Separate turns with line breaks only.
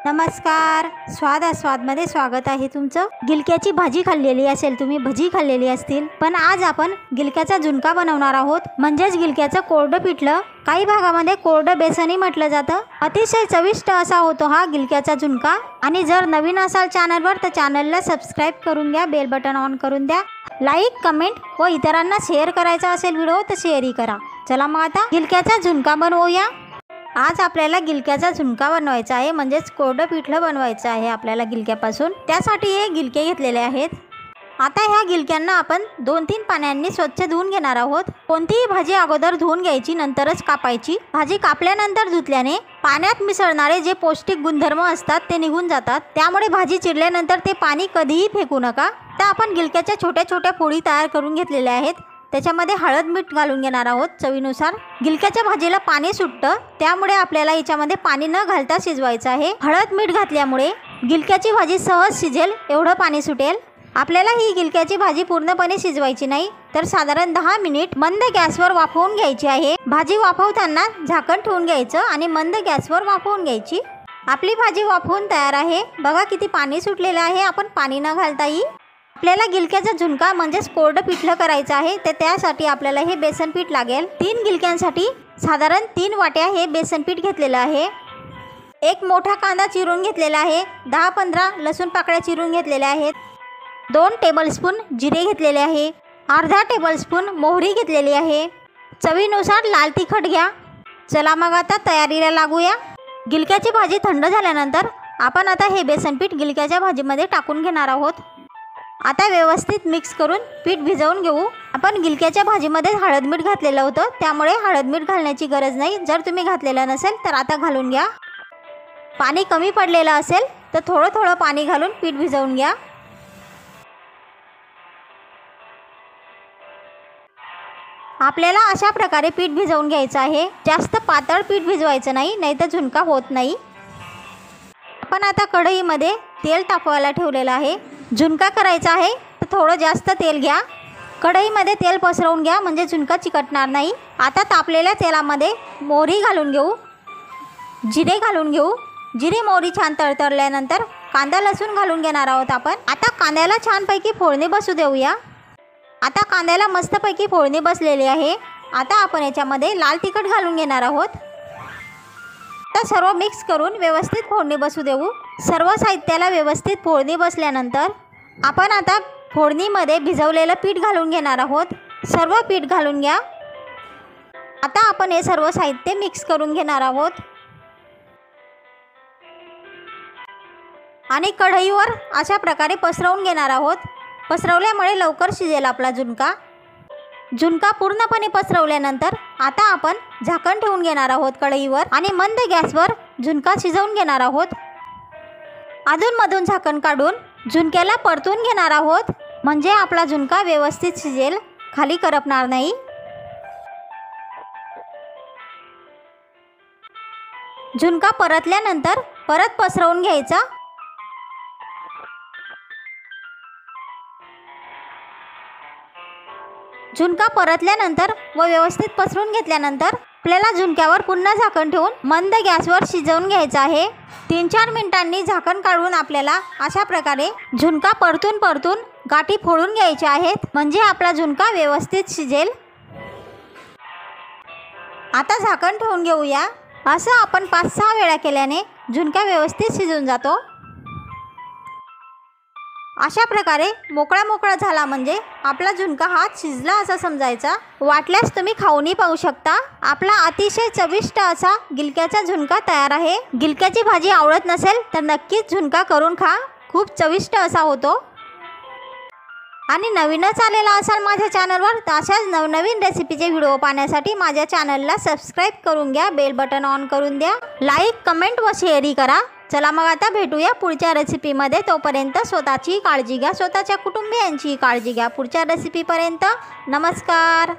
नमस्कार. स्वादमध्ये स्वागत आहे तुमचं. गिलक्याची भाजी खाल्लेली असेल तुम्ही, भजी खाल्लेली असतील, पण आज आपण गिलक्याचा झुणका बनवणार आहोत. म्हणजेच गिलक्याचं कोरडं पिठलं, काही भागामध्ये कोरडं बेसनही म्हटलं जातं. अतिशय चविष्ट असा होतो हा गिलक्याचा झुणका. आणि जर नवीन असाल चॅनलवर तर चॅनलला सबस्क्राईब करून घ्या, बेल बटन ऑन करून द्या. लाईक, कमेंट व इतरांना शेअर करायचा असेल व्हिडिओ तर शेअरही करा. चला मग आता गिलक्याचा झुणका बनवूया. आज आपल्याला गिलक्याचा झुणका बनवायचा आहे, म्हणजेच कोरडं पिठलं बनवायचं आहे आपल्याला गिलक्यापासून. त्यासाठी हे गिलके घेतलेले आहेत. आता ह्या गिलक्यांना आपण 2-3 पाण्याने स्वच्छ धुवून घेणार आहोत. कोणतीही भाजी अगोदर धुवून घ्यायची, नंतरच कापायची. भाजी कापल्यानंतर धुतल्याने पाण्यात मिसळणारे जे पौष्टिक गुणधर्म असतात ते निघून जातात. त्यामुळे भाजी चिरल्यानंतर ते पाणी कधीही फेकू नका. तर आपण गिलक्याच्या छोट्या छोट्या फोडी तयार करून घेतलेल्या आहेत. त्याच्यामध्ये हळद मीठ घालून घेणार आहोत चवीनुसार. गिलक्याच्या भाजीला पाणी सुटतं, त्यामुळे आपल्याला याच्यामध्ये पाणी न घालता शिजवायचं आहे. हळद मीठ घातल्यामुळे गिलक्याची भाजी सहज शिजेल एवढं पाणी सुटेल. आपल्याला ही गिलक्याची भाजी पूर्णपणे शिजवायची नाही, तर साधारण 10 मिनिट मंद गॅसवर वाफवून घ्यायची आहे. भाजी वाफवताना झाकण ठेवून घ्यायचं आणि मंद गॅसवर वाफवून घ्यायची. आपली भाजी वाफवून तयार आहे. बघा किती पाणी सुटलेलं आहे. आपण पाणी न घालताही आपल्याला गिलक्याचा झुणका म्हणजेच कोरडं पिठलं करायचं आहे. तर त्यासाठी आपल्याला हे बेसन पीठ लागेल. 3 गिलक्यांसाठी साधारण 3 वाट्या हे बेसन पीठ घेतलेलं आहे. एक मोठा कांदा चिरून घेतलेला आहे. 10-15 लसूण पाकळ्या चिरून घेतलेल्या आहेत. 2 टेबलस्पून जिरे घेतलेले आहे. अर्धा टेबलस्पून मोहरी घेतलेली आहे. चवीनुसार लाल तिखट घ्या. चला मग आता तयारीला लागूया. गिलक्याची भाजी थंड झाल्यानंतर आपण आता हे बेसन पीठ गिलक्याच्या भाजीमध्ये टाकून घेणार आहोत. आता व्यवस्थित मिक्स करून पीठ भिजवून घेऊ. आपण गिलक्याच्या भाजीमध्ये हळद मीठ घातलेलं होतं, त्यामुळे हळद मीठ घालण्याची गरज नाही. जर तुम्ही घातलेलं नसेल तर आता घालून घ्या. पाणी कमी पडलेलं असेल तर थोडं थोडं पाणी घालून पीठ भिजवून घ्या. आपल्याला अशा प्रकारे पीठ भिजवून घ्यायचं आहे. जास्त पातळ पीठ भिजवायचं नाही, नाहीतर झुणका होत नाही. आपण आता कढईमध्ये तेल तापवायला ठेवलेलं आहे. झुणका करायचा आहे तर थोडं जास्त तेल घ्या. कढईमध्ये तेल पसरवून घ्या, म्हणजे झुणका चिकटणार नाही. आता तापलेल्या तेलामध्ये मोहरी घालून घेऊ, जिरे घालून घेऊ. जिरे मोहरी छान तळतळल्यानंतर कांदा लसूण घालून घेणार आहोत आपण. आता कांद्याला छानपैकी फोडणी बसू देऊया. आता कांद्याला मस्तपैकी फोडणी बसलेली आहे. आता आपण याच्यामध्ये लाल तिखट घालून घेणार आहोत. आता सर्व मिक्स करून व्यवस्थित फोडणी बसू देऊ. सर्व साहित्याला व्यवस्थित फोडणी बसल्यानंतर आपण आता फोडणीमध्ये भिजवलेलं पीठ घालून घेणार आहोत. सर्व पीठ घालून घ्या. आता आपण हे सर्व साहित्य मिक्स करून घेणार आहोत आणि कढईवर अशा प्रकारे पसरवून घेणार आहोत. पसरवल्यामुळे लवकर शिजेल आपला झुणका. झुणका पूर्णपणे पसरवल्यानंतर आता आपण झाकण ठेवून घेणार आहोत कढईवर आणि मंद गॅसवर झुणका शिजवून घेणार आहोत. अधूनमधून झाकण काढून झुणक्याला परतून घेणार आहोत, म्हणजे आपला झुणका व्यवस्थित शिजेल, खाली करपणार नाही. झुणका परतल्यानंतर परत पसरवून घ्यायचा. झुणका परतल्यानंतर व व्यवस्थित पसरून घेतल्यानंतर आपल्याला झुणक्यावर पुन्हा झाकण ठेवून मंद गॅसवर शिजवून घ्यायचं आहे. 3-4 मिनिटांनी झाकण काढून आपल्याला अशा प्रकारे झुणका परतून गाठी फोडून घ्यायच्या आहेत, म्हणजे आपला झुणका व्यवस्थित शिजेल. आता झाकण ठेवून घेऊया. असं आपण 5-6 वेळा केल्याने झुणका व्यवस्थित शिजून जातो. अशा प्रकारे मोकळा झाला म्हणजे आपला झुणका हा शिजला असा समजायचा. वाटल्यास तुम्ही खाऊनही पाहू शकता. आपला अतिशय चविष्ट असा गिलक्याचा झुणका तयार आहे. गिलक्याची भाजी आवडत नसेल तर नक्कीच झुणका करून खा. खूप चविष्ट असा होतो. आणि नवीनच आलेला असाल माझ्या चॅनलवर तर अशाच नवनवीन रेसिपीचे व्हिडिओ पाहण्यासाठी माझ्या चॅनलला सबस्क्राईब करून घ्या, बेल बटन ऑन करून द्या. लाईक, कमेंट व शेअरही करा. चला मग आता भेटूया पुढच्या रेसिपीमध्ये. तोपर्यंत स्वतःची काळजी घ्या, स्वतःच्या कुटुंबियांची काळजी घ्या. पुढच्या रेसिपीपर्यंत नमस्कार.